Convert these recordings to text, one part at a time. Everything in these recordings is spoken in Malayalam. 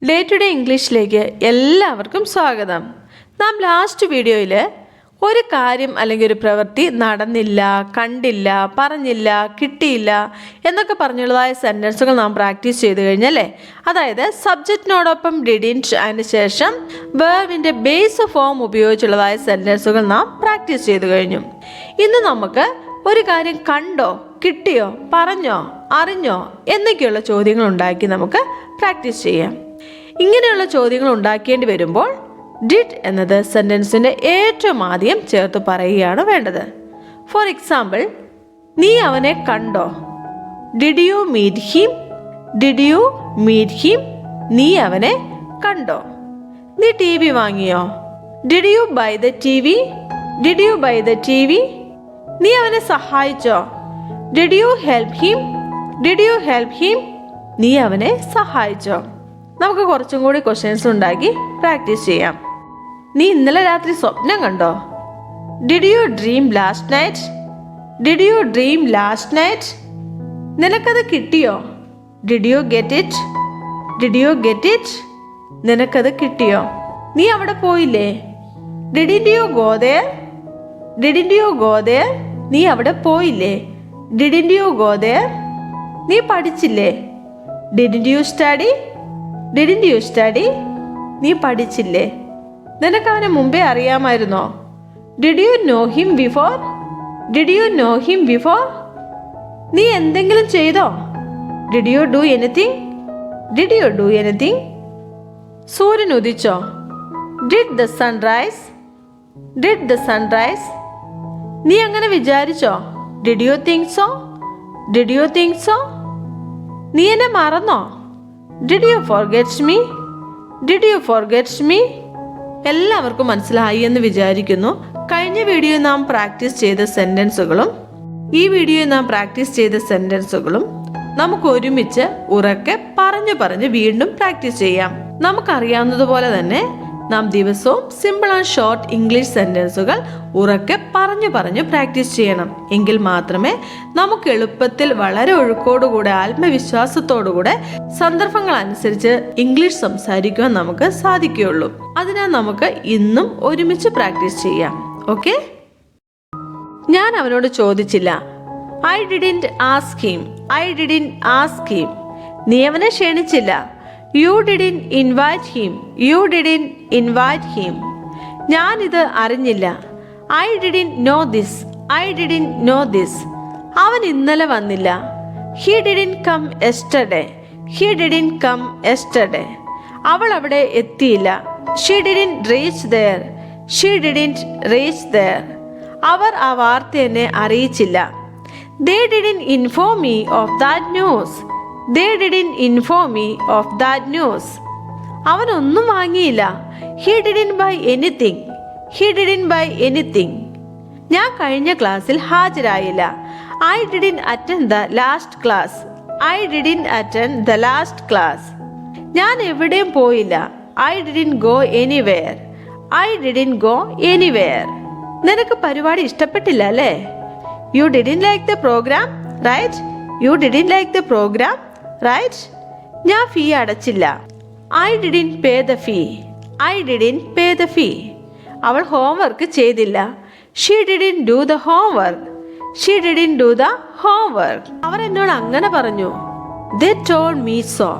ഡേ ടു ഡേ ഇംഗ്ലീഷിലേക്ക് എല്ലാവർക്കും സ്വാഗതം. നാം ലാസ്റ്റ് വീഡിയോയിൽ ഒരു കാര്യം അല്ലെങ്കിൽ ഒരു പ്രവൃത്തി നടന്നില്ല, കണ്ടില്ല, പറഞ്ഞില്ല, കിട്ടിയില്ല എന്നൊക്കെ പറഞ്ഞുള്ളതായ സെൻറ്റൻസുകൾ നാം പ്രാക്ടീസ് ചെയ്ത് കഴിഞ്ഞല്ലേ. അതായത് സബ്ജക്റ്റിനോടൊപ്പം ഡിഡിൻറ്റ് അതിന് ശേഷം വേർബിൻ്റെ ബേസ് ഫോം ഉപയോഗിച്ചുള്ളതായ സെൻറ്റൻസുകൾ നാം പ്രാക്ടീസ് ചെയ്ത് കഴിഞ്ഞു. ഇന്ന് നമുക്ക് ഒരു കാര്യം കണ്ടോ, കിട്ടിയോ, പറഞ്ഞോ, അറിഞ്ഞോ എന്നൊക്കെയുള്ള ചോദ്യങ്ങൾ ഉണ്ടാക്കി നമുക്ക് പ്രാക്ടീസ് ചെയ്യാം. ഇങ്ങനെയുള്ള ചോദ്യങ്ങൾ ഉണ്ടാക്കേണ്ടി വരുമ്പോൾ ഡിഡ് എന്നത് സെൻറ്റൻസിൻ്റെ ഏറ്റവും ആദ്യം ചേർത്ത് പറയുകയാണ് വേണ്ടത്. ഫോർ എക്സാമ്പിൾ, നീ അവനെ കണ്ടോ? Did you meet him? Did you meet him? നീ അവനെ കണ്ടോ? നീ ടി വി വാങ്ങിയോ? Did you buy the T V? Did you buy the T V? നീ അവനെ സഹായിച്ചോ? Did you help him? Did you help him? നീ അവനെ സഹായിച്ചോ? നമുക്ക് കുറച്ചും കൂടി ക്വസ്റ്റ്യൻസ് ഉണ്ടാക്കി പ്രാക്ടീസ് ചെയ്യാം. നീ ഇന്നലെ രാത്രി സ്വപ്നം കണ്ടോ? Did you dream last night? Did you dream last night? നിനക്കത് കിട്ടിയോ? Did you get it? Did you get it? നിനക്കത് കിട്ടിയോ? നീ അവിടെ പോയില്ലേ? Didn't you go there? Didn't you go there? നീ അവിടെ പോയില്ലേ? Didn't you go there? നീ പഠിച്ചില്ലേ? Didn't you study? Didn't you study? നീ പഠിച്ചില്ലേ? നിനക്ക് അവനെ മുമ്പേ അറിയാമായിരുന്നോ? Did you know him before? Did you know him before? നീ എന്തെങ്കിലും ചെയ്തോ? Did you do anything? Did you do anything? സൂര്യൻ ഉദിച്ചോ? Did the sun rise? Did the sun rise? നീ അങ്ങനെ വിചാരിച്ചോ? Did you think so? Did you think so? നീ എന്നെ മറന്നോ? Did you forget me? Did you forget me? എല്ലാവർക്കും മനസ്സിലായി എന്ന് വിചാരിക്കുന്നു. കഴിഞ്ഞ വീഡിയോയിൽ നാം പ്രാക്ടീസ് ചെയ്ത സെൻറ്റൻസുകളും ഈ വീഡിയോയിൽ നാം പ്രാക്ടീസ് ചെയ്ത സെൻറ്റൻസുകളും നമുക്ക് ഒരുമിച്ച് ഉറക്കെ പറഞ്ഞു വീണ്ടും പ്രാക്ടീസ് ചെയ്യാം. നമുക്കറിയാവുന്നതുപോലെ തന്നെ നാം ദിവസവും സിമ്പിൾ ആൻഡ് ഷോർട്ട് ഇംഗ്ലീഷ് സെൻറ്റൻസുകൾ ഉറക്കെ പറഞ്ഞു പ്രാക്ടീസ് ചെയ്യണം. എങ്കിൽ മാത്രമേ നമുക്ക് എളുപ്പത്തിൽ വളരെ ഒഴുക്കോടുകൂടെ ആത്മവിശ്വാസത്തോടുകൂടെ സന്ദർഭങ്ങൾ അനുസരിച്ച് ഇംഗ്ലീഷ് സംസാരിക്കുവാൻ നമുക്ക് സാധിക്കുകയുള്ളൂ. അതിനാൽ നമുക്ക് ഇന്നും ഒരുമിച്ച് പ്രാക്ടീസ് ചെയ്യാം. ഓക്കെ? ഞാൻ അവനോട് ചോദിച്ചില്ല. I didn't ask him. I didn't ask him. നീ അവനെ ക്ഷണിച്ചില്ല. You didn't invite him. You didn't invite him. ഞാനിത് അറിഞ്ഞില്ല. I didn't know this. I didn't know this. അവൻ ഇന്നലെ വന്നില്ല. He didn't come yesterday. He didn't come yesterday. അവൾ അവിടെ എത്തിയില്ല. She didn't reach there. She didn't reach there. അവർ ആ വാർത്ത എന്നെ അറിയിച്ചില്ല. They didn't inform me of that news. They didn't inform me of that news. അവൻ ഒന്നും വാങ്ങിയില്ല. He didn't buy anything. He didn't buy anything. ഞാൻ കഴിഞ്ഞ ക്ലാസ്സിൽ ഹാജരായില്ല. I didn't attend the last class. I didn't attend the last class. ഞാൻ എവിടെയും പോയില്ല. I didn't go anywhere. I didn't go anywhere. നിനക്ക് പരിപാടി ഇഷ്ടപ്പെട്ടില്ല അല്ലേ? You didn't like the program, right? You didn't like the program, right? ഞാൻ ഫീ അടച്ചില്ല. I didn't pay the fee. I didn't pay the fee. അവൾ ഹോംവർക്ക് ചെയ്തില്ല. She didn't do the homework. She didn't do the homework. അവർ എന്നോട് അങ്ങനെ പറഞ്ഞു. They told me so.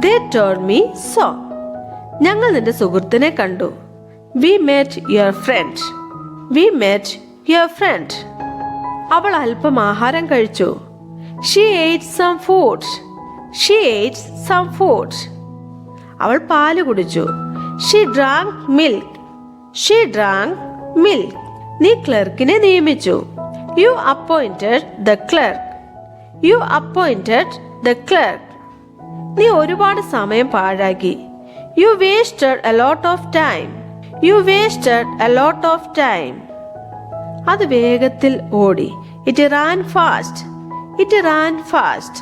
They told me so. ഞങ്ങൾ നിന്റെ സുഹൃത്തിനെ കണ്ടു. We met your friend. We met your friend. അവൾ അല്പം ആഹാരം കഴിച്ചു. She ate some food. She ate some food. അവൾ പാല് കുടിച്ചു. She drank milk. She drank milk. നീ ക്ലർക്കിനെ നിയമിച്ചു. You appointed the clerk. You appointed the clerk. നീ ഒരുപാട് സമയം പാഴാക്കി. You wasted a lot of time. You wasted a lot of time. അത് വേഗത്തിൽ ഓടി. It ran fast. It ran fast.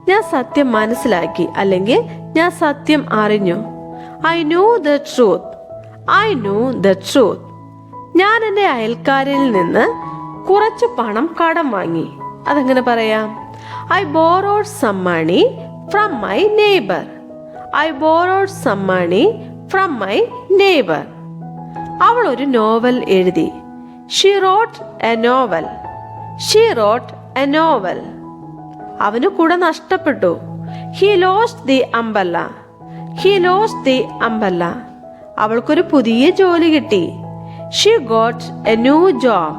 ഞാൻ സത്യം മനസ്സിലാക്കി അല്ലെങ്കിൽ ഞാൻ സത്യം അറിഞ്ഞു. I knew the truth. I knew the truth. ഞാൻ എൻ്റെ അയൽക്കാരിൽ നിന്ന് കുറച്ച് പണം കടം വാങ്ങി. അതെങ്ങനെ പറയാം? I borrowed some money from my neighbor. I borrowed some money from my neighbor. അവൾ ഒരു നോവൽ എഴുതി. She wrote a novel. She wrote a novel. അവന് കുട നഷ്ടപ്പെട്ടു. He lost the umbrella. He lost the umbrella. അവൾക്കൊരു പുതിയ ജോലി കിട്ടി. She got a new job.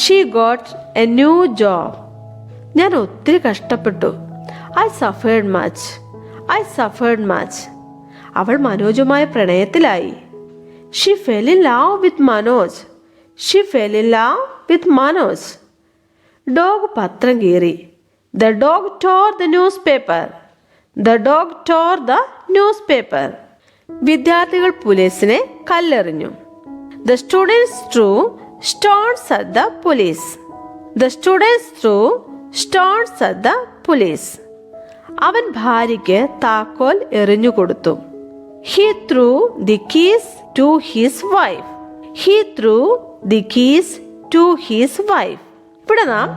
She got a new job. ഞാൻ ഒത്തിരി കഷ്ടപ്പെട്ടു. I suffered much. I suffered much. അവൾ മനോജുമായി പ്രണയത്തിലായി. She fell in love with Manoj. She fell in love with Manoj. Dog പത്രം കീറി. The dog tore the newspaper. The dog tore the newspaper. വിദ്യാർത്ഥികൾ പോലീസിനെ കല്ലെറിഞ്ഞു. The students threw stones at the police. The students threw stones at the police. അവൻ ഭാര്യയ്ക്ക് താക്കോൽ എറിഞ്ഞു കൊടുത്തു. He threw the keys to his wife. He threw the keys to his wife. ഇവിടെ നാം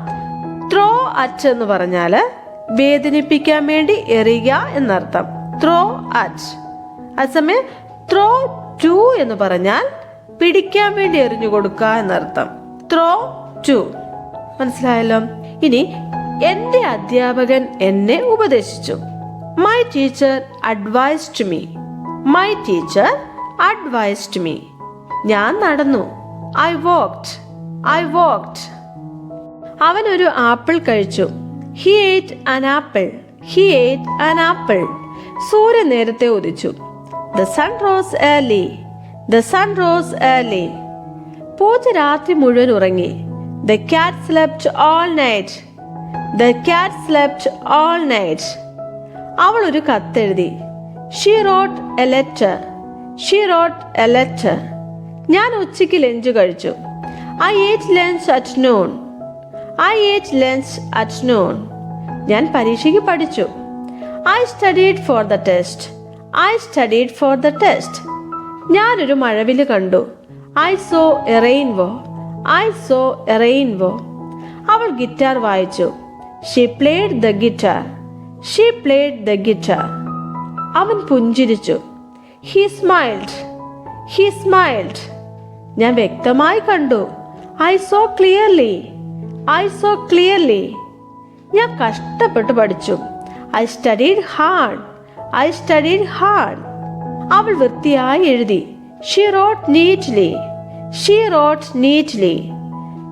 ത്രോ അറ്റ് എന്ന് പറഞ്ഞാൽ വേദനിപ്പിക്കാൻ വേണ്ടി എറിയുക എന്നർത്ഥം. Throw at. അതേസമയം ത്രോ ടു എന്ന് പറഞ്ഞാൽ പിടിക്കാൻ വേണ്ടി എറിഞ്ഞു കൊടുക്കുക എന്നർത്ഥം. Throw to. മനസ്സിലായല്ലോ? ഇനി എൻ്റെ അധ്യാപകൻ എന്നെ ഉപദേശിച്ചു. My teacher advised me. My teacher advised me. ഞാൻ നടന്നു. I walked. I walked. അവൻ ഒരു ആപ്പിൾ കഴിച്ചു. He ate an apple. He ate an apple. സൂര്യൻ നേരത്തെ ഉദിച്ചു. The sun rose early. The sun rose early. പൂച്ച രാത്രി മുഴുവൻ ഉറങ്ങി. The cat slept all night. The cat slept all night. അവൾ ഒരു കത്തെഴുതി. She wrote a letter. She wrote a letter. ഞാൻ ഉച്ചയ്ക്ക് ലഞ്ച് കഴിച്ചു. I ate lunch at noon. I ate lunch at noon. ഞാൻ പരീക്ഷയ്ക്ക് പഠിച്ചു. I studied for the test. I studied for the test. ഞാനൊരു മഴവില്ല് കണ്ടു. I saw a rainbow. I saw a rainbow. അവൾ ഗിറ്റാർ വായിച്ചു. She played the guitar. She played the guitar. അവൻ പുഞ്ചിരിച്ചു. He smiled. He smiled. ഞാൻ വ്യക്തമായി കണ്ടു. I saw clearly. I saw clearly. ഞാൻ കഷ്ടപ്പെട്ട് പഠിച്ചു. I studied hard. I studied hard. അവൾ വൃത്തിയായി എഴുതി. She wrote neatly. She wrote neatly.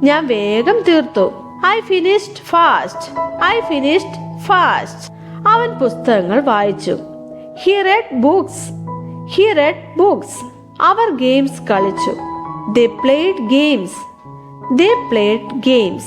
ഞാൻ വേഗം തീർത്തു. I finished fast. I finished fast. അവൻ പുസ്തകങ്ങൾ വായിച്ചു. He read books. He read books. അവർ ഗെയിംസ് കളിച്ചു. They played games. They played games.